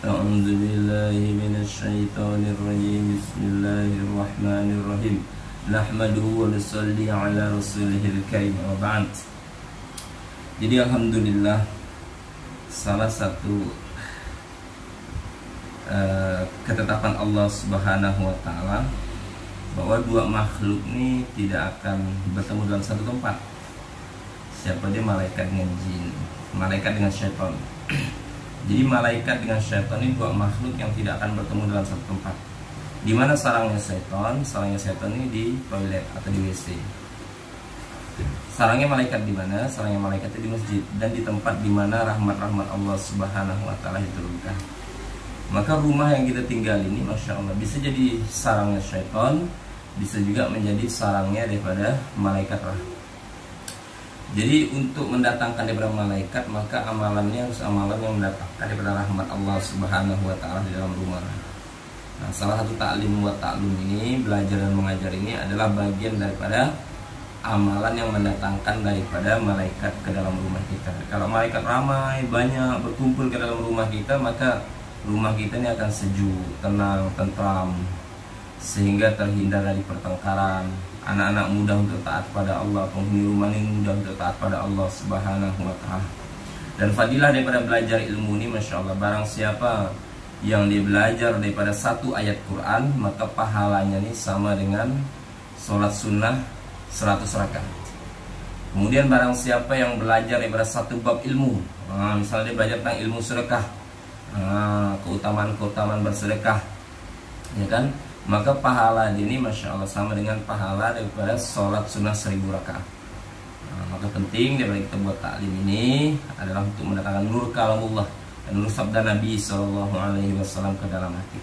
A'udzu billahi minasyaitonir rajim. Bismillahirrahmanirrahim. Nahmaduhu wa nusalli ala rasulihil karim wa ba'd. Jadi alhamdulillah, salah satu ketetapan Allah Subhanahu wa taala bahwa dua makhluk ini tidak akan bertemu dalam satu tempat. Siapa dia? Malaikat dengan jin, malaikat dengan syaitan. Jadi malaikat dengan syaitan ini dua makhluk yang tidak akan bertemu dalam satu tempat. Di mana sarangnya syaitan? Sarangnya syaitan ini di toilet atau di WC. Sarangnya malaikat di mana? Sarangnya malaikat itu di masjid dan di tempat di mana rahmat-rahmat Allah Subhanahu wa taala diturunkan. Maka rumah yang kita tinggal ini, masya Allah, bisa jadi sarangnya syaitan, bisa juga menjadi sarangnya daripada malaikat rahmat. Jadi untuk mendatangkan daripada malaikat, maka amalannya harus amalan yang mendatangkan daripada rahmat Allah Subhanahu wa taala di dalam rumah. Nah, salah satu taklim wa taklum ini, belajar dan mengajar ini adalah bagian daripada amalan yang mendatangkan daripada malaikat ke dalam rumah kita. Kalau malaikat ramai, banyak berkumpul ke dalam rumah kita, maka rumah kita ini akan sejuk, tenang, tentram, sehingga terhindar dari pertengkaran. Anak-anak mudah untuk taat pada Allah, penghuni rumah ini mudah untuk taat pada Allah Subhanahu wa ta'ala. Dan fadilah daripada belajar ilmu ini, masya Allah, barang siapa yang dia belajar daripada satu ayat Quran, maka pahalanya ini sama dengan sholat sunnah 100 rakaat. Kemudian barang siapa yang belajar daripada satu bab ilmu, misalnya dia belajar tentang ilmu sedekah, keutamaan bersedekah, ya kan, maka pahala ini masya Allah sama dengan pahala daripada sholat sunnah 1000 rakaat. Maka penting daripada kita buat taklim ini adalah untuk mendatangkan nur kalamullah dan nur sabda Nabi SAW ke dalam hati.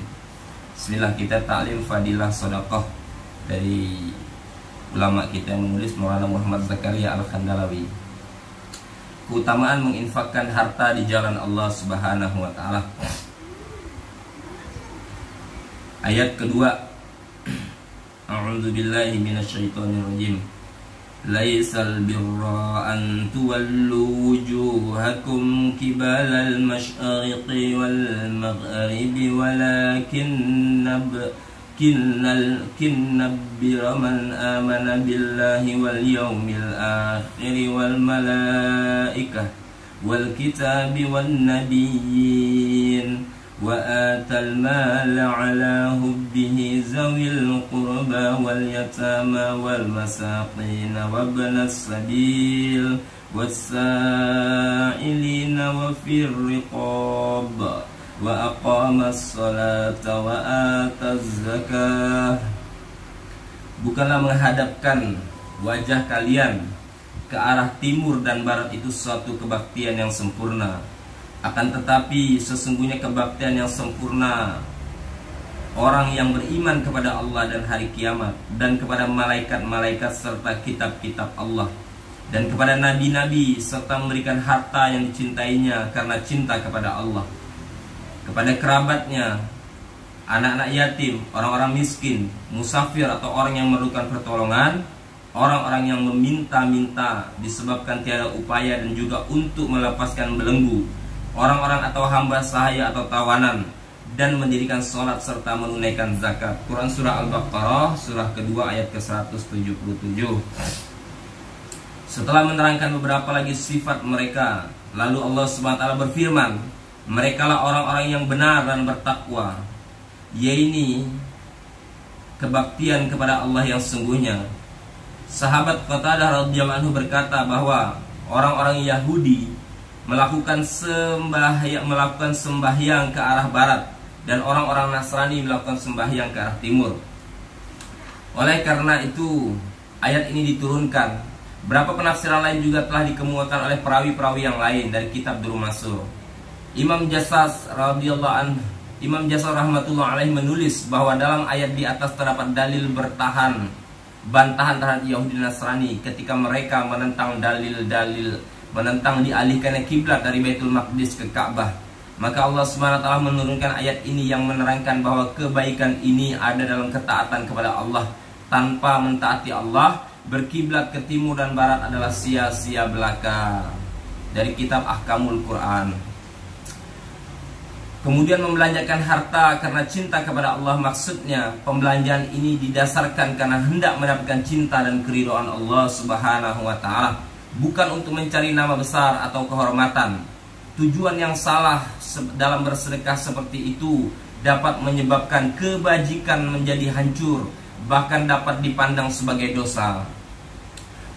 Bismillah, kita taklim fadilah sedekah dari ulama kita yang menulis, Maulana Muhammad Zakaria Al-Khandalawi. Keutamaan menginfakkan harta di jalan Allah Subhanahu wa taala. Ayat kedua, A'udzu billahi minasyaitonir rajim. Laisal birra an tuwallu wujuhakum qibalal masyariqi wal maghribi walakinna birra man amana billahi wal yawmil akhir wal malaikah wal kitabi wan nabiyyin وآتى المال على حبه ذوي القربى واليتامى والمساكين وابن السبيل والسائلين وفي الرقاب وأقام الصلاة وآتى الزكاة. Bukanlah menghadapkan wajah kalian ke arah timur dan barat itu suatu kebaktian yang sempurna. Akan tetapi sesungguhnya kebaktian yang sempurna orang yang beriman kepada Allah dan hari kiamat, dan kepada malaikat-malaikat serta kitab-kitab Allah, dan kepada nabi-nabi, serta memberikan harta yang dicintainya karena cinta kepada Allah, kepada kerabatnya, anak-anak yatim, orang-orang miskin, musafir atau orang yang memerlukan pertolongan, orang-orang yang meminta-minta disebabkan tiada upaya dan juga untuk melepaskan belenggu, orang-orang atau hamba sahaya atau tawanan, dan mendirikan sholat serta menunaikan zakat. Quran surah Al-Baqarah surah kedua ayat ke-177. Setelah menerangkan beberapa lagi sifat mereka, lalu Allah SWT berfirman, merekalah orang-orang yang benar dan bertakwa, yaitu kebaktian kepada Allah yang sungguhnya. Sahabat Qatadah radhiyallahu anhu berkata bahwa orang-orang Yahudi melakukan sembahyang ke arah barat, dan orang-orang Nasrani melakukan sembahyang ke arah timur. Oleh karena itu ayat ini diturunkan. Berapa penafsiran lain juga telah dikemukakan oleh perawi-perawi yang lain dari kitab Durul Mansur. Imam Jassas rahmatullah alaih menulis bahwa dalam ayat di atas terdapat dalil bantahan terhadap Yahudi dan Nasrani ketika mereka menentang menentang dialihkannya kiblat dari Baitul Maqdis ke Ka'bah. Maka Allah SWT menurunkan ayat ini yang menerangkan bahwa kebaikan ini ada dalam ketaatan kepada Allah. Tanpa mentaati Allah, berkiblat ke timur dan barat adalah sia-sia belaka. Dari kitab Ahkamul Quran. Kemudian membelanjakan harta karena cinta kepada Allah, maksudnya pembelanjaan ini didasarkan karena hendak mendapatkan cinta dan keridhaan Allah Subhanahu wa taala, bukan untuk mencari nama besar atau kehormatan. Tujuan yang salah dalam bersedekah seperti itu dapat menyebabkan kebajikan menjadi hancur, bahkan dapat dipandang sebagai dosa.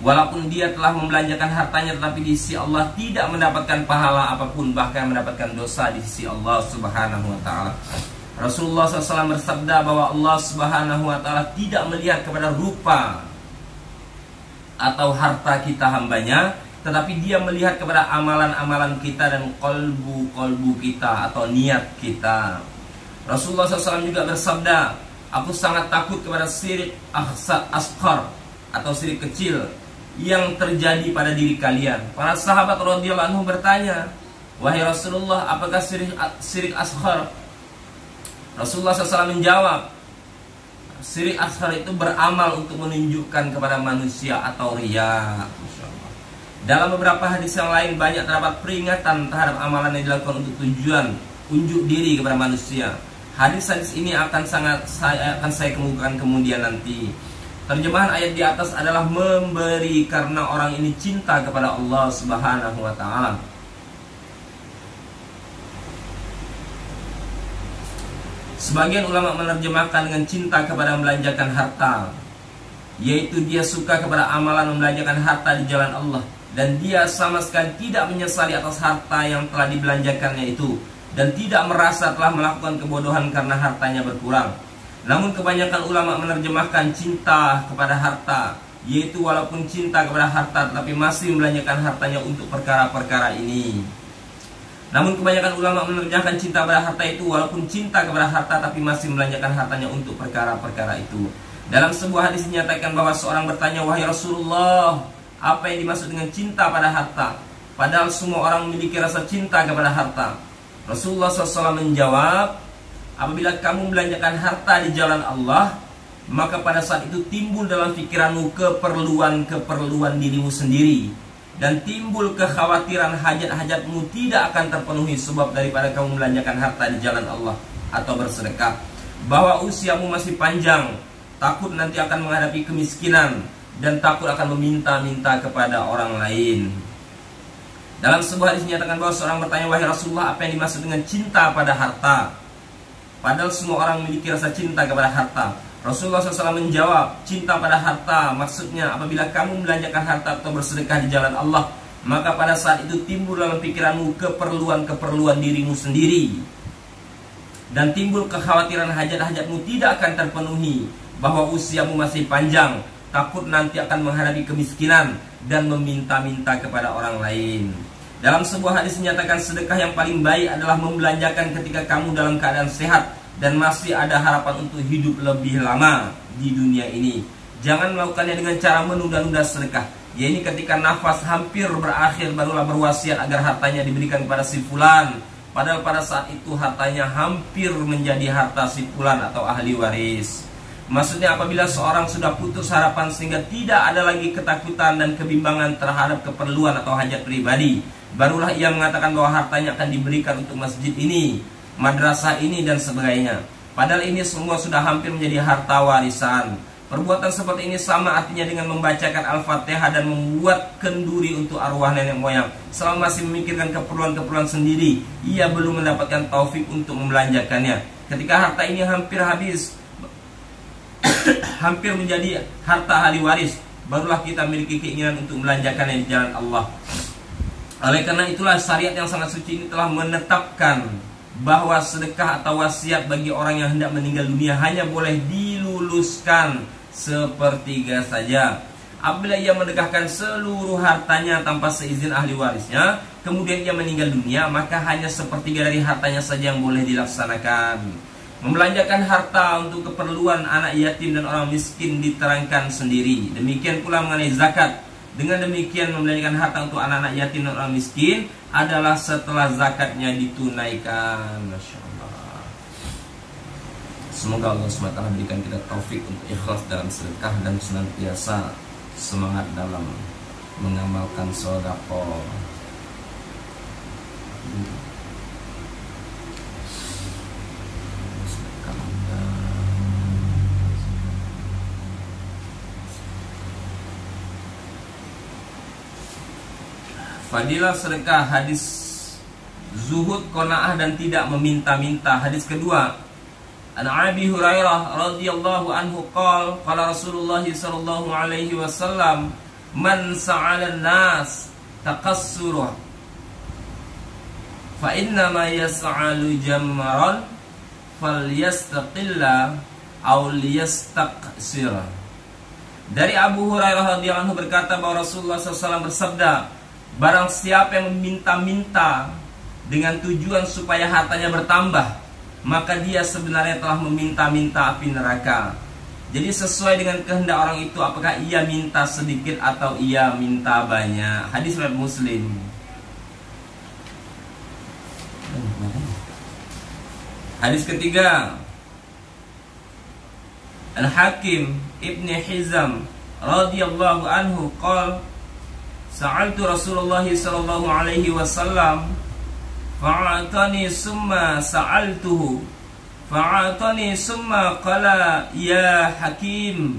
Walaupun dia telah membelanjakan hartanya, tetapi di sisi Allah tidak mendapatkan pahala apapun, bahkan mendapatkan dosa di sisi Allah Subhanahu wa taala. Rasulullah SAW bersabda bahwa Allah Subhanahu wa taala tidak melihat kepada rupa atau harta kita hambanya, tetapi dia melihat kepada amalan-amalan kita dan kolbu kita atau niat kita. Rasulullah SAW juga bersabda, aku sangat takut kepada syirik asghar atau syirik kecil yang terjadi pada diri kalian. Para sahabat radhiyallahu anhu bertanya, wahai Rasulullah, apakah syirik asghar? Rasulullah SAW menjawab, syirik asghar itu beramal untuk menunjukkan kepada manusia atau riya. Dalam beberapa hadis yang lain banyak terdapat peringatan terhadap amalan yang dilakukan untuk tujuan unjuk diri kepada manusia. Hadis-hadis ini akan saya kemukakan kemudian nanti. Terjemahan ayat di atas adalah memberi karena orang ini cinta kepada Allah Subhanahu wa taala. Sebagian ulama menerjemahkan dengan cinta kepada membelanjakan harta, yaitu dia suka kepada amalan membelanjakan harta di jalan Allah, dan dia sama sekali tidak menyesali atas harta yang telah dibelanjakannya itu, dan tidak merasa telah melakukan kebodohan karena hartanya berkurang. Namun kebanyakan ulama menerjemahkan cinta kepada harta, yaitu walaupun cinta kepada harta tetapi masih membelanjakan hartanya untuk perkara-perkara ini. Namun kebanyakan ulama menerjemahkan cinta kepada harta itu walaupun cinta kepada harta tapi masih membelanjakan hartanya untuk perkara-perkara itu. Dalam sebuah hadis dinyatakan bahwa seorang bertanya, wahai Rasulullah, apa yang dimaksud dengan cinta pada harta? Padahal semua orang memiliki rasa cinta kepada harta. Rasulullah SAW menjawab, apabila kamu membelanjakan harta di jalan Allah, maka pada saat itu timbul dalam pikiranmu keperluan dirimu sendiri, dan timbul kekhawatiran hajat-hajatmu tidak akan terpenuhi sebab daripada kamu membelanjakan harta di jalan Allah atau bersedekah. Bahwa usiamu masih panjang, takut nanti akan menghadapi kemiskinan, dan takut akan meminta-minta kepada orang lain. Dalam sebuah hadis dinyatakan bahwa seorang bertanya, wahai Rasulullah, apa yang dimaksud dengan cinta pada harta? Padahal semua orang memiliki rasa cinta kepada harta. Rasulullah SAW menjawab, cinta pada harta maksudnya apabila kamu membelanjakan harta atau bersedekah di jalan Allah, maka pada saat itu timbul dalam pikiranmu keperluan dirimu sendiri, dan timbul kekhawatiran hajat-hajatmu tidak akan terpenuhi, bahwa usiamu masih panjang, takut nanti akan menghadapi kemiskinan, dan meminta-minta kepada orang lain. Dalam sebuah hadis dinyatakan sedekah yang paling baik adalah membelanjakan ketika kamu dalam keadaan sehat dan masih ada harapan untuk hidup lebih lama di dunia ini. Jangan melakukannya dengan cara menunda-nunda sedekah, yaitu ketika nafas hampir berakhir barulah berwasiat agar hartanya diberikan kepada si fulan, padahal pada saat itu hartanya hampir menjadi harta si fulan atau ahli waris. Maksudnya apabila seorang sudah putus harapan sehingga tidak ada lagi ketakutan dan kebimbangan terhadap keperluan atau hajat pribadi, barulah ia mengatakan bahwa hartanya akan diberikan untuk masjid ini, madrasah ini, dan sebagainya. Padahal ini semua sudah hampir menjadi harta warisan. Perbuatan seperti ini sama artinya dengan membacakan Al-Fatihah dan membuat kenduri untuk arwah nenek moyang. Selama masih memikirkan keperluan-keperluan sendiri, ia belum mendapatkan taufik untuk membelanjakannya. Ketika harta ini hampir habis, hampir menjadi harta ahli waris, barulah kita memiliki keinginan untuk membelanjakannya di jalan Allah. Oleh karena itulah syariat yang sangat suci ini telah menetapkan bahwa sedekah atau wasiat bagi orang yang hendak meninggal dunia hanya boleh diluluskan sepertiga saja. Apabila ia mendekahkan seluruh hartanya tanpa seizin ahli warisnya, kemudian ia meninggal dunia, maka hanya sepertiga dari hartanya saja yang boleh dilaksanakan. Membelanjakan harta untuk keperluan anak yatim dan orang miskin diterangkan sendiri. Demikian pula mengenai zakat. Dengan demikian membelanjakan harta untuk anak-anak yatim dan orang miskin adalah setelah zakatnya ditunaikan. Masya Allah. Semoga Allah SWT berikan kita taufik untuk ikhlas dalam sedekah dan senantiasa semangat dalam mengamalkan sedekah. Fadilah sedekah, hadis zuhud, qanaah dan tidak meminta-minta. Hadis kedua, an Abi Hurairah radhiyallahu anhu qala qala Rasulullah sallallahu alaihi wasallam man sa'ala an-nas taqassura fa inna ma yas'alu jamran falyastaqilla aw liyastaqsir. Dari Abu Hurairah radhiyallahu anhu berkata bahwa Rasulullah SAW bersabda, barang siapa yang meminta-minta dengan tujuan supaya hartanya bertambah, maka dia sebenarnya telah meminta-minta api neraka. Jadi sesuai dengan kehendak orang itu, apakah ia minta sedikit atau ia minta banyak. Hadis riwayat Muslim. Hadis ketiga, Al-Hakim Ibn Hizam radhiyallahu anhu qala sa'altu Rasulullah sallallahu alaihi wasallam fa'atani summa sa'altuhu fa'atani summa qala ya Hakim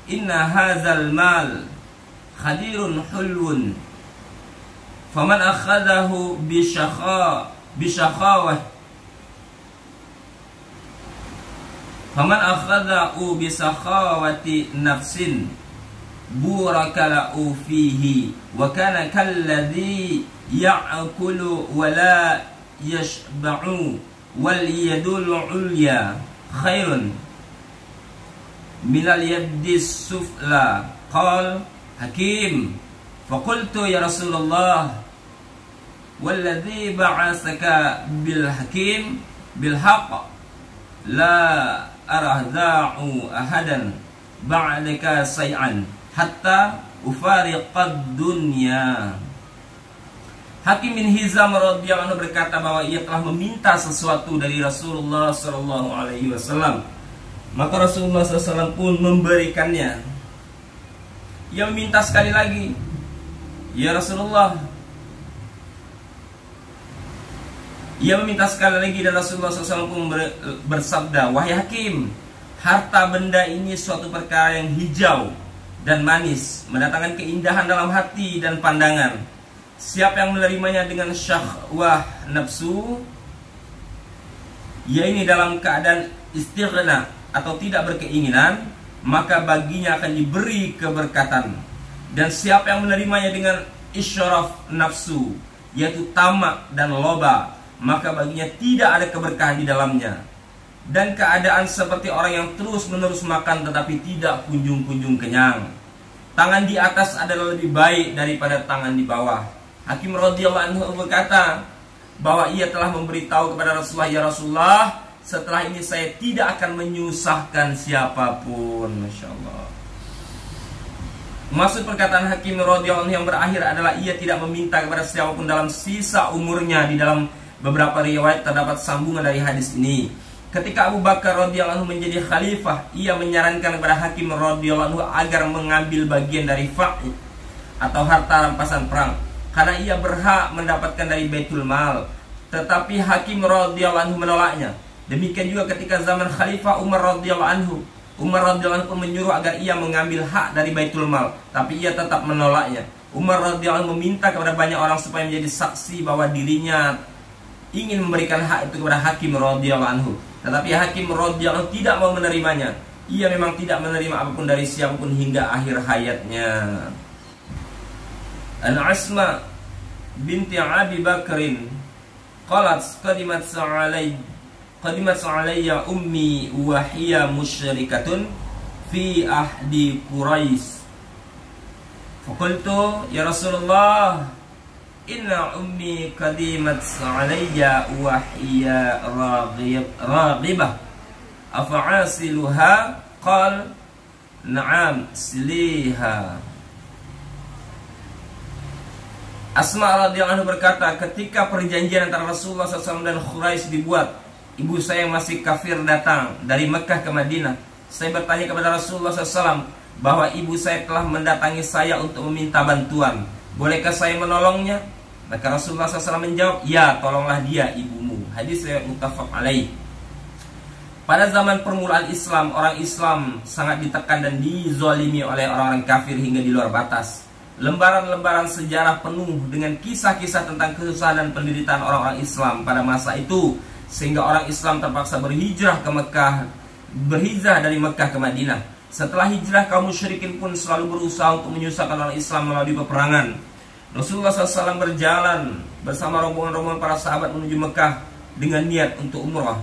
inna hadzal mal khadirun hulwun faman akhadahu bishakhawah faman akhadahu bisakhawati nafsin burakalahu fihi wa kana kalladhi ya'kulu wa la yashba'u wal yadul ulya khairun minal yaddis sufla. Qal Hakim faqultu ya Rasulullah walladhi ba'asaka bil hakim bil haqq la arahda'u ahadan ba'daka say'an hatta ufariqad dunya. Hakim bin Hizam radhiyallahu anhu berkata bahwa ia telah meminta sesuatu dari Rasulullah sallallahu alaihi wasallam. Maka Rasulullah SAW pun memberikannya. Ia meminta sekali lagi, ya Rasulullah. Ia meminta sekali lagi dan Rasulullah SAW pun bersabda, wahai Hakim, harta benda ini suatu perkara yang hijau dan manis, mendatangkan keindahan dalam hati dan pandangan. Siapa yang menerimanya dengan syahwah nafsu, yaitu dalam keadaan istighna atau tidak berkeinginan, maka baginya akan diberi keberkatan. Dan siapa yang menerimanya dengan isyraf nafsu, yaitu tamak dan loba, maka baginya tidak ada keberkahan di dalamnya. Dan keadaan seperti orang yang terus-menerus makan tetapi tidak kunjung-kunjung kenyang. Tangan di atas adalah lebih baik daripada tangan di bawah. Hakim radhiyallahu anhu berkata bahwa ia telah memberitahu kepada Rasulullah, ya Rasulullah, setelah ini saya tidak akan menyusahkan siapapun. Masya Allah. Maksud perkataan Hakim radhiyallahu anhu yang berakhir adalah ia tidak meminta kepada siapapun dalam sisa umurnya. Di dalam beberapa riwayat terdapat sambungan dari hadis ini. Ketika Abu Bakar radhiyallahu anhu menjadi khalifah, ia menyarankan kepada Hakim radhiyallahu anhu agar mengambil bagian dari fa'id atau harta rampasan perang, karena ia berhak mendapatkan dari Baitul Mal. Tetapi Hakim radhiyallahu anhu menolaknya. Demikian juga ketika zaman Khalifah Umar radhiyallahu anhu. Umar radhiyallahu anhu menyuruh agar ia mengambil hak dari Baitul Mal, tapi ia tetap menolaknya. Umar radhiyallahu anhu meminta kepada banyak orang supaya menjadi saksi bahwa dirinya ingin memberikan hak itu kepada Hakim radhiyallahu anhu. Tetapi Hakim radhiyallahu anhu tidak mau menerimanya. Ia memang tidak menerima apapun dari siapapun hingga akhir hayatnya. An Asma binti Abi Bakrin qalat qadimat alayya ummi wa hiya musyrikatun fi ahdi Quraisy. Faqultu ya Rasulullah, inna ummi qadimat alayya wa hiya raghibah afa'asiluha? Qal na'am siliha. Asma radhiyallahu anha berkata, ketika perjanjian antara Rasulullah SAW dan Quraisy dibuat, ibu saya yang masih kafir datang dari Mekah ke Madinah. Saya bertanya kepada Rasulullah SAW bahwa ibu saya telah mendatangi saya untuk meminta bantuan. Bolehkah saya menolongnya? Maka Rasulullah SAW menjawab, ya, tolonglah dia, ibumu. Hadis riwayat muttafaq alaih. Pada zaman permulaan Islam, orang Islam sangat ditekan dan dizalimi oleh orang-orang kafir hingga di luar batas. lembaran-lembaran sejarah penuh dengan kisah-kisah tentang kesusahan dan penderitaan orang-orang Islam pada masa itu, sehingga orang Islam terpaksa berhijrah ke Mekah, berhijrah dari Mekah ke Madinah. Setelah hijrah, kaum musyrikin pun selalu berusaha untuk menyusahkan orang Islam melalui peperangan. Rasulullah SAW berjalan bersama rombongan-rombongan para sahabat menuju Mekah dengan niat untuk umrah.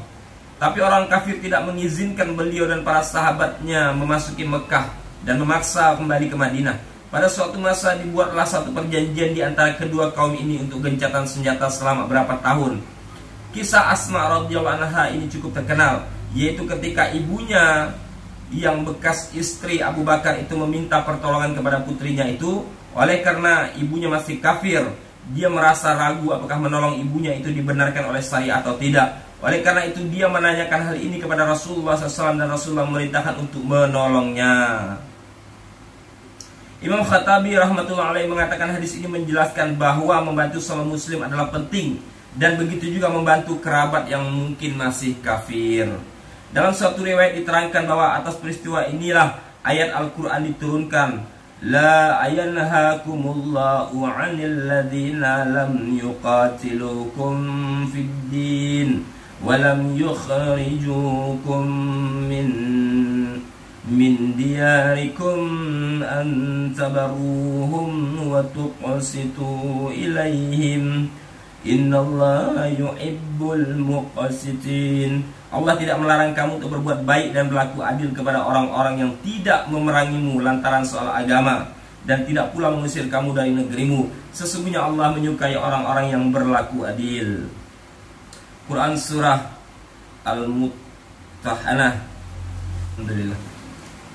Tapi orang kafir tidak mengizinkan beliau dan para sahabatnya memasuki Mekah dan memaksa kembali ke Madinah. Pada suatu masa dibuatlah satu perjanjian di antara kedua kaum ini untuk gencatan senjata selama berapa tahun. Kisah Asma radhiyallahu anha ini cukup terkenal, yaitu ketika ibunya yang bekas istri Abu Bakar itu meminta pertolongan kepada putrinya itu. Oleh karena ibunya masih kafir, dia merasa ragu apakah menolong ibunya itu dibenarkan oleh syariat atau tidak. Oleh karena itu dia menanyakan hal ini kepada Rasulullah SAW dan Rasulullah memerintahkan untuk menolongnya. Imam Khattabi rahmatullahi alaihi mengatakan hadis ini menjelaskan bahwa membantu sesama muslim adalah penting, dan begitu juga membantu kerabat yang mungkin masih kafir. Dalam suatu riwayat diterangkan bahwa atas peristiwa inilah ayat Al-Quran diturunkan. La ayanhakumullahu 'anil ladzina lam yuqatilukum fid din walam yukhrijukum min diyarikum an tabarruhum wa tuqsitu ilaihim innallaha yuhibbul muqsitin. Allah tidak melarang kamu untuk berbuat baik dan berlaku adil kepada orang-orang yang tidak memerangimu lantaran soal agama, dan tidak pula mengusir kamu dari negerimu. Sesungguhnya Allah menyukai orang-orang yang berlaku adil. Quran Surah Al-Mumtahanah. Alhamdulillah.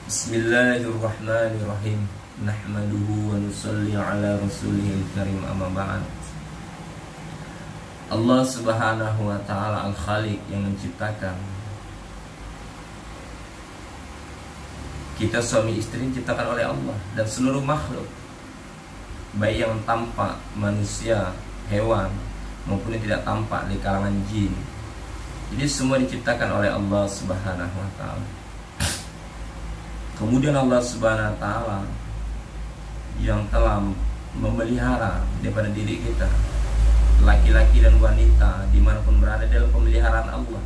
Bismillahirrahmanirrahim. Nahmaduhu wa nusalli ala rasulihil karim, amma ba'd. Allah Subhanahu wa ta'ala Al-Khaliq yang menciptakan kita, suami istri diciptakan oleh Allah, dan seluruh makhluk baik yang tampak manusia, hewan maupun yang tidak tampak di kalangan jin. Jadi semua diciptakan oleh Allah Subhanahu wa ta'ala. Kemudian Allah Subhanahu wa ta'ala yang telah memelihara daripada diri kita, laki-laki dan wanita dimanapun berada, dalam pemeliharaan Allah,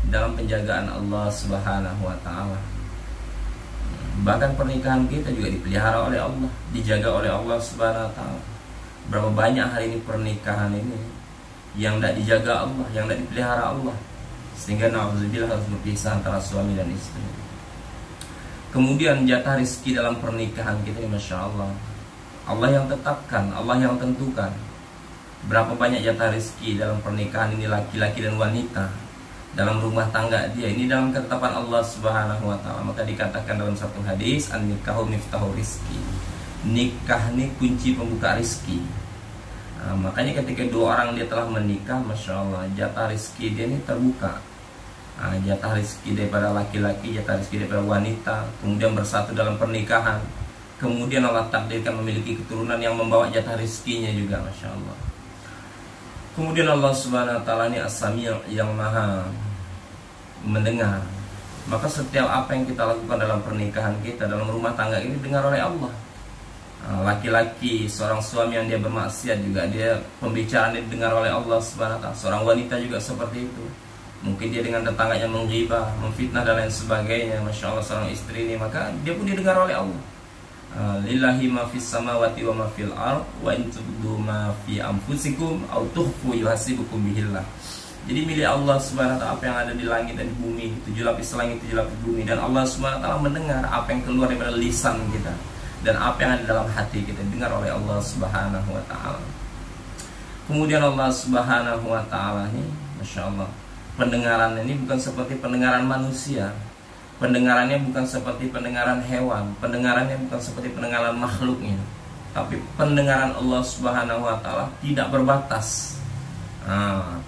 dalam penjagaan Allah Subhanahu wa ta'ala. Bahkan pernikahan kita juga dipelihara oleh Allah, dijaga oleh Allah Subhanahu wa ta'ala. Berapa banyak hari ini pernikahan ini yang tidak dijaga Allah, yang tidak dipelihara Allah, sehingga na'udzubillah harus berpisah antara suami dan istri. Kemudian jatah rezeki dalam pernikahan kita, Masya Allah, Allah yang tetapkan, Allah yang tentukan berapa banyak jatah rezeki dalam pernikahan ini, laki-laki dan wanita dalam rumah tangga dia. Ini dalam ketetapan Allah Subhanahu wa ta'ala. Maka dikatakan dalam satu hadis, an-nikahu miftahu rizki, nikah ini kunci pembuka rizki. Makanya ketika dua orang dia telah menikah, Masya Allah, jatah rezeki dia ini terbuka. Jatah rezeki daripada laki-laki, jatah rezeki daripada wanita, kemudian bersatu dalam pernikahan. Kemudian Allah takdirkan memiliki keturunan yang membawa jatah rezekinya juga, Masya Allah. Kemudian Allah Subhanahu wa ta'ala ini As-Sami' yang maha mendengar. Maka setiap apa yang kita lakukan dalam pernikahan kita, dalam rumah tangga ini, dengar oleh Allah. Laki-laki, seorang suami yang dia bermaksiat juga, dia pembicaraan dia dengar oleh Allah Subhanahu wa ta'ala. Seorang wanita juga seperti itu. Mungkin dia dengan tetangganya menghibah, memfitnah dan lain sebagainya. Masya Allah, seorang istri ini, maka dia pun didengar oleh Allah. Lillahi ma fis samawati wa ma fil ard wa in tubdu ma fi anfusikum aw tukhfu yuhasibukum bihillah. Jadi milik Allah Subhanahu wa ta'ala apa yang ada di langit dan di bumi, 7 lapis langit, 7 lapis bumi, dan Allah Subhanahu wa ta'ala mendengar apa yang keluar daripada lisan kita dan apa yang ada dalam hati kita, dengar oleh Allah Subhanahu wa ta'ala. Kemudian Allah Subhanahu wa ta'ala ini, Masya Allah, pendengaran ini bukan seperti pendengaran manusia. Pendengarannya bukan seperti pendengaran hewan, pendengarannya bukan seperti pendengaran makhluknya, tapi pendengaran Allah Subhanahu wa ta'ala tidak berbatas.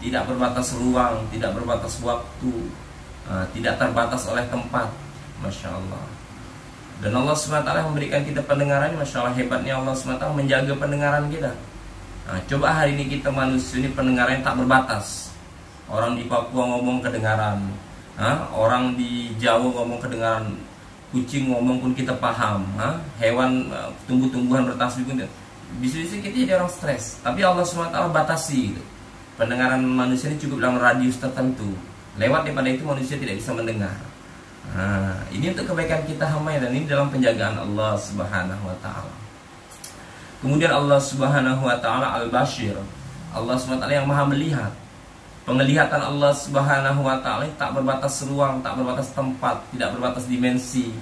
Tidak berbatas ruang, tidak berbatas waktu, tidak terbatas oleh tempat. Masya Allah. Dan Allah Subhanahu wa ta'ala memberikan kita pendengaran. Masya Allah, hebatnya Allah Subhanahu wa ta'ala menjaga pendengaran kita. Coba hari ini kita manusia ini pendengarannya tak berbatas. Orang di Papua ngomong kedengaran, orang di Jawa ngomong kedengaran kucing ngomong pun kita paham, hewan tumbuh-tumbuhan bertasbih pun bisa-bisa kita jadi orang stres. Tapi Allah SWT batasi gitu. Pendengaran manusia ini cukup dalam radius tertentu. Lewat daripada itu manusia tidak bisa mendengar. Ini untuk kebaikan kita hamba, dan ini dalam penjagaan Allah Subhanahu wa taala. Kemudian Allah Subhanahu wa taala Al-Bashir. Allah SWT yang Maha melihat. Penglihatan Allah Subhanahu wa taala tak berbatas ruang, tak berbatas tempat, tidak berbatas dimensi.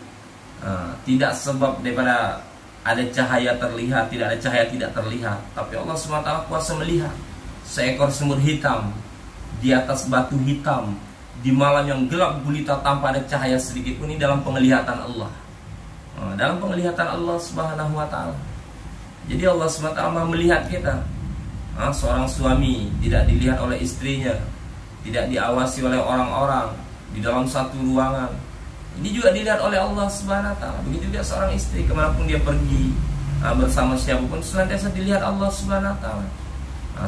Tidak sebab daripada ada cahaya terlihat, tidak ada cahaya tidak terlihat. Tapi Allah SWT kuasa melihat seekor semut hitam di atas batu hitam di malam yang gelap gulita tanpa ada cahaya sedikit pun. Ini dalam penglihatan Allah, dalam penglihatan Allah Subhanahu wa taala. Jadi Allah SWT Maha melihat kita. Seorang suami tidak dilihat oleh istrinya, tidak diawasi oleh orang-orang di dalam satu ruangan, ini juga dilihat oleh Allah Subhanahu wa taala. Begitu juga seorang istri, kemanapun dia pergi, bersama siapapun, senantiasa dilihat Allah Subhanahu wa taala.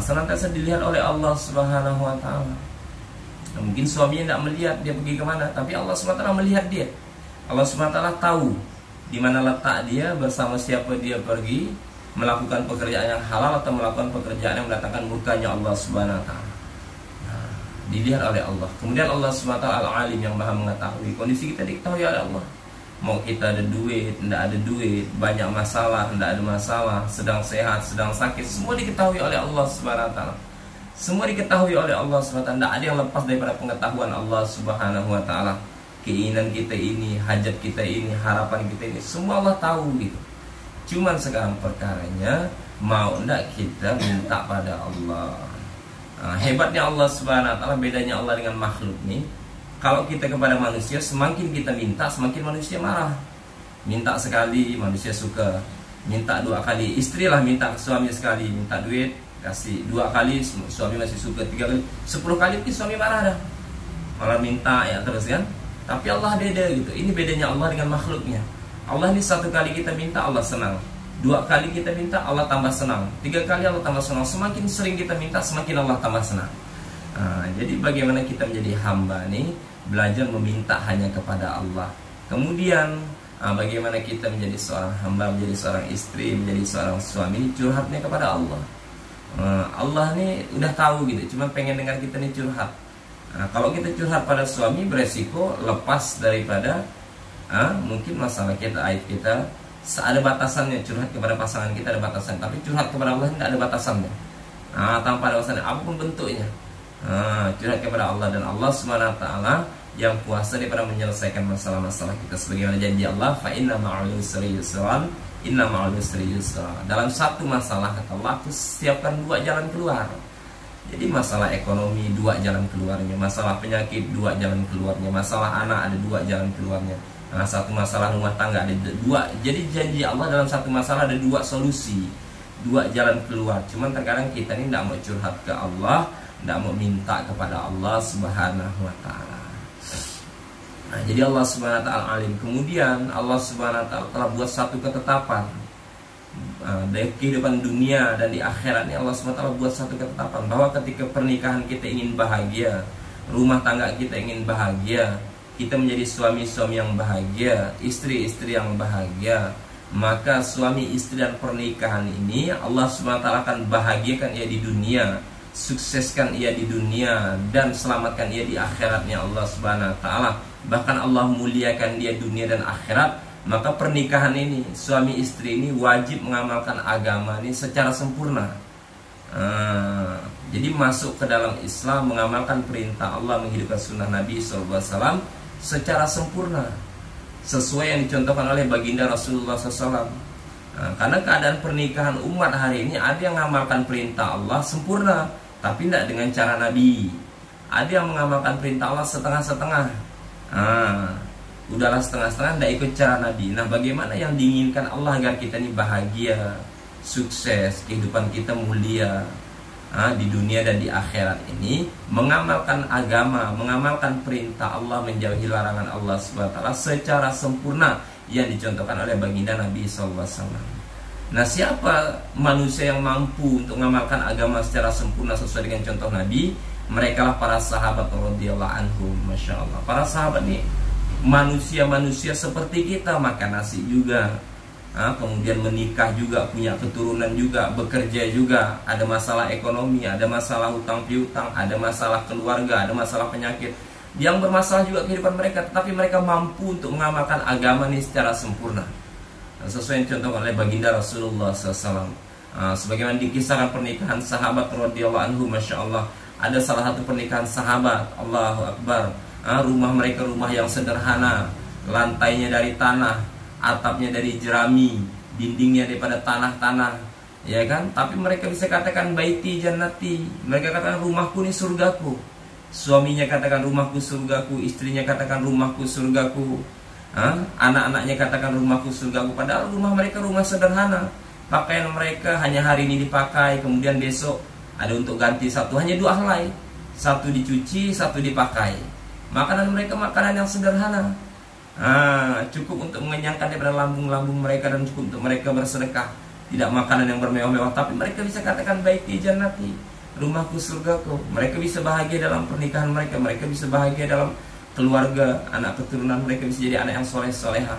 Senantiasa dilihat oleh Allah Subhanahu wa taala. Mungkin suaminya tidak melihat dia pergi kemana, tapi Allah Subhanahu wa taala melihat dia. Allah Subhanahu wa taala tahu di mana letak dia, bersama siapa dia pergi, melakukan pekerjaan yang halal atau melakukan pekerjaan yang mendatangkan murkanya Allah Subhanahu wa taala. Dilihat oleh Allah. Kemudian Allah Subhanahu wa taala Al-Alim yang Maha mengetahui. Kondisi kita diketahui oleh Allah. Mau kita ada duit, tidak ada duit, banyak masalah, tidak ada masalah, sedang sehat, sedang sakit, semua diketahui oleh Allah Subhanahu wa taala. Semua diketahui oleh Allah Subhanahu wa taala. Tidak ada yang lepas daripada pengetahuan Allah Subhanahu wa taala. Keinginan kita ini, hajat kita ini, harapan kita ini, semua Allah tahu gitu. Cuman sekarang perkaranya, mau enggak kita minta pada Allah. Hebatnya Allah Subhanahu wa taala, bedanya Allah dengan makhluk nih. Kalau kita kepada manusia, semakin kita minta, semakin manusia marah. Minta sekali, manusia suka. Minta 2 kali, istrilah minta ke suami sekali, minta duit, kasih 2 kali, suami masih suka, 3 kali, 10 kali mungkin suami marah dah. Malah minta ya terus kan. Tapi Allah beda gitu. Ini bedanya Allah dengan makhluknya. Allah ini 1 kali kita minta, Allah senang. 2 kali kita minta, Allah tambah senang. 3 kali Allah tambah senang. Semakin sering kita minta, semakin Allah tambah senang. Jadi bagaimana kita menjadi hamba nih, belajar meminta hanya kepada Allah. Kemudian bagaimana kita menjadi seorang hamba, menjadi seorang istri, menjadi seorang suami, curhatnya kepada Allah. Allah nih udah tahu gitu, cuma pengen dengar kita nih curhat. Kalau kita curhat pada suami, beresiko lepas daripada mungkin masalah kita, aib kita, ada batasannya. Curhat kepada pasangan kita ada batasan, tapi curhat kepada Allah tidak ada batasannya. Tanpa ada batasannya, apapun bentuknya. Curhat kepada Allah, dan Allah Subhanahu wa taala yang kuasa daripada menyelesaikan masalah-masalah kita, sebagaimana janji Allah, fa inna ma'al yusri yusran, inna ma'al yusri yusra. Dalam satu masalah, kata Allah, aku siapkan 2 jalan keluar. Jadi masalah ekonomi 2 jalan keluarnya, masalah penyakit 2 jalan keluarnya, masalah anak ada 2 jalan keluarnya. Satu masalah rumah tangga ada 2. Jadi janji Allah dalam satu masalah ada 2 solusi, 2 jalan keluar. Cuman terkadang kita ini tidak mau curhat ke Allah, tidak mau minta kepada Allah Subhanahu wa taala. Jadi Allah Subhanahu wa taala alim. Kemudian Allah Subhanahu wa taala telah buat satu ketetapan dari kehidupan dunia dan di akhirat ini. Allah Subhanahu wa taala buat satu ketetapan bahwa ketika pernikahan kita ingin bahagia, rumah tangga kita ingin bahagia, kita menjadi suami-suami yang bahagia, istri-istri yang bahagia, maka suami istri dan pernikahan ini Allah Subhanahu wa taala akan bahagiakan ia di dunia, sukseskan ia di dunia, dan selamatkan ia di akhiratnya Allah Subhanahu wa taala. Bahkan Allah muliakan dia dunia dan akhirat. Maka pernikahan ini, suami istri ini wajib mengamalkan agama ini secara sempurna. Jadi masuk ke dalam Islam, mengamalkan perintah Allah, menghidupkan sunnah Nabi SAW secara sempurna, sesuai yang dicontohkan oleh baginda Rasulullah SAW. Karena keadaan pernikahan umat hari ini, ada yang mengamalkan perintah Allah sempurna, tapi tidak dengan cara Nabi. Ada yang mengamalkan perintah Allah setengah-setengah. Udahlah setengah-setengah, tidak ikut cara Nabi. Nah, bagaimana yang diinginkan Allah agar kita ini bahagia, sukses, kehidupan kita mulia di dunia dan di akhirat ini? Mengamalkan agama, mengamalkan perintah Allah, menjauhi larangan Allah SWT secara sempurna yang dicontohkan oleh baginda Nabi SAW. Nah, siapa manusia yang mampu untuk mengamalkan agama secara sempurna sesuai dengan contoh Nabi? Mereka lah para sahabat radhiyallahu anhum. Masya Allah, para sahabat ini manusia-manusia seperti kita, makan nasi juga, kemudian menikah juga, punya keturunan juga, bekerja juga, ada masalah ekonomi, ada masalah hutang piutang, ada masalah keluarga, ada masalah penyakit yang bermasalah juga kehidupan mereka, tetapi mereka mampu untuk mengamalkan agama ini secara sempurna, sesuai yang contohkan oleh baginda Rasulullah SAW. Sebagaimana dikisahkan pernikahan sahabat radhiyallahu anhu, masya Allah, ada salah satu pernikahan sahabat, Allahu Akbar, rumah mereka rumah yang sederhana, lantainya dari tanah, atapnya dari jerami, dindingnya daripada tanah-tanah, ya kan? Tapi mereka bisa katakan baiti jannati, mereka katakan rumahku ini surgaku. Suaminya katakan rumahku surgaku, istrinya katakan rumahku surgaku, anak-anaknya katakan rumahku surgaku. Padahal rumah mereka rumah sederhana, pakaian mereka hanya hari ini dipakai, kemudian besok ada untuk ganti satu, hanya 2 helai, satu dicuci, satu dipakai. Makanan mereka makanan yang sederhana, cukup untuk mengenyangkan daripada lambung-lambung mereka dan cukup untuk mereka bersedekah. Tidak makanan yang bermewah-mewah, tapi mereka bisa katakan baiti jannati, rumahku surgaku. Mereka bisa bahagia dalam pernikahan mereka, mereka bisa bahagia dalam keluarga, anak keturunan mereka bisa jadi anak yang soleh-soleha.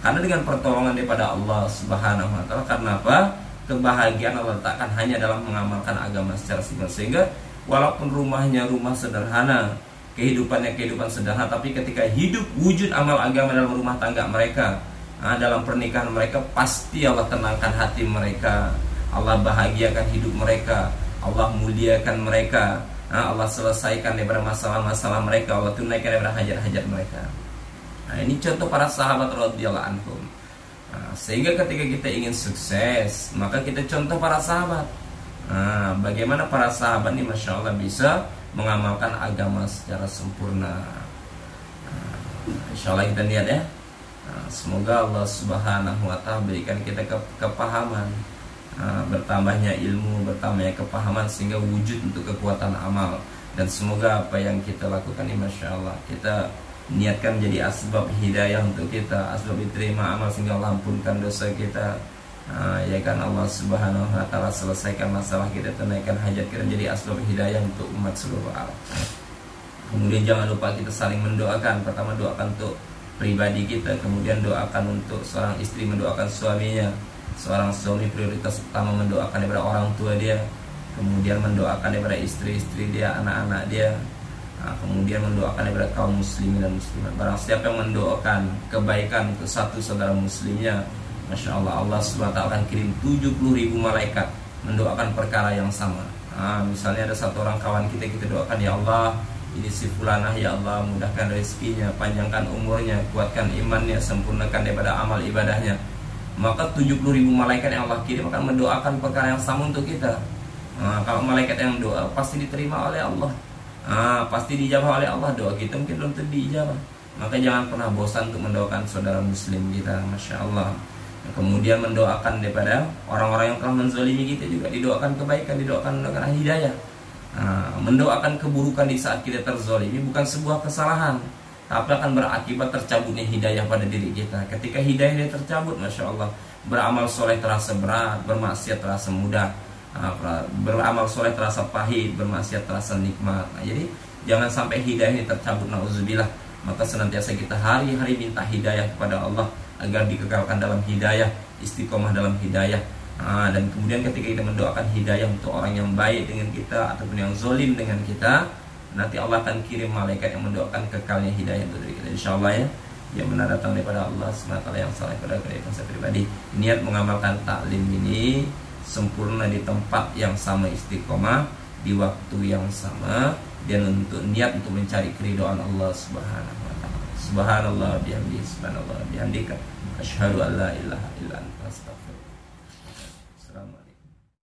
Karena dengan pertolongan daripada Allah Subhanahu wa Ta'ala. Karena apa? Kebahagiaan Allah letakkan hanya dalam mengamalkan agama secara simpel. Sehingga walaupun rumahnya rumah sederhana, kehidupannya kehidupan sederhana, tapi ketika hidup wujud amal agama dalam rumah tangga mereka, dalam pernikahan mereka, pasti Allah tenangkan hati mereka, Allah bahagiakan hidup mereka, Allah muliakan mereka, Allah selesaikan daripada masalah-masalah mereka, Allah tunaikan daripada hajat-hajat mereka. Ini contoh para sahabat radhiyallahu anhum. Sehingga ketika kita ingin sukses, maka kita contoh para sahabat. Bagaimana para sahabat ini masya Allah bisa mengamalkan agama secara sempurna. Insya Allah kita lihat ya. Semoga Allah Subhanahu wa Ta'ala berikan kita kepahaman, bertambahnya ilmu, bertambahnya kepahaman sehingga wujud untuk kekuatan amal. Dan semoga apa yang kita lakukan ini masya Allah kita niatkan jadi asbab hidayah untuk kita, asbab diterima amal sehingga Allah ampunkan dosa kita, ya kan, Allah Subhanahu wa Ta'ala selesaikan masalah kita, tunaikan hajat kita, jadi asbab hidayah untuk umat seluruh alam. Kemudian jangan lupa kita saling mendoakan. Pertama doakan untuk pribadi kita, kemudian doakan untuk seorang istri mendoakan suaminya, seorang suami prioritas utama mendoakan daripada orang tua dia, kemudian mendoakan daripada istri-istri dia, anak-anak dia, kemudian mendoakan daripada kaum muslimin dan muslimat. Barang siapa yang mendoakan kebaikan untuk satu saudara muslimnya, masya Allah, Allah SWT akan kirim 70.000 malaikat mendoakan perkara yang sama. Misalnya ada satu orang kawan kita, kita doakan, ya Allah, ini si fulanah, ya Allah mudahkan rezekinya, panjangkan umurnya, kuatkan imannya, sempurnakan daripada amal ibadahnya. Maka 70.000 malaikat yang Allah kirim akan mendoakan perkara yang sama untuk kita. Kalau malaikat yang doa pasti diterima oleh Allah, pasti dijawab oleh Allah. Doa kita mungkin belum tentu dijawab. Maka jangan pernah bosan untuk mendoakan saudara muslim kita, masya Allah. Kemudian mendoakan daripada orang-orang yang telah menzalimi kita juga, didoakan kebaikan, didoakan hidayah. Mendoakan keburukan di saat kita terzalimi bukan sebuah kesalahan, tapi akan berakibat tercabutnya hidayah pada diri kita. Ketika hidayah tercabut, masya Allah, beramal soleh terasa berat, bermaksiat terasa mudah. Beramal soleh terasa pahit, bermaksiat terasa nikmat. Jadi jangan sampai hidayah ini tercabut, na'udzubillah. Maka senantiasa kita hari-hari minta hidayah kepada Allah agar dikekalkan dalam hidayah, istiqomah dalam hidayah. Dan kemudian ketika kita mendoakan hidayah untuk orang yang baik dengan kita ataupun yang zolim dengan kita, nanti Allah akan kirim malaikat yang mendoakan kekalnya hidayah untuk diri kita, insya Allah ya. Yang benar datang daripada Allah SWT yang salah pada kebaikan saya pribadi. Niat mengamalkan taklim ini sempurna di tempat yang sama, istiqomah di waktu yang sama, dan untuk niat untuk mencari keridhaan Allah Subhanahu wa Ta'ala. Subhanallah bihamdihi, subhanallah bihamdika, asyhadu an la ilaha illa anta, astaghfirullah.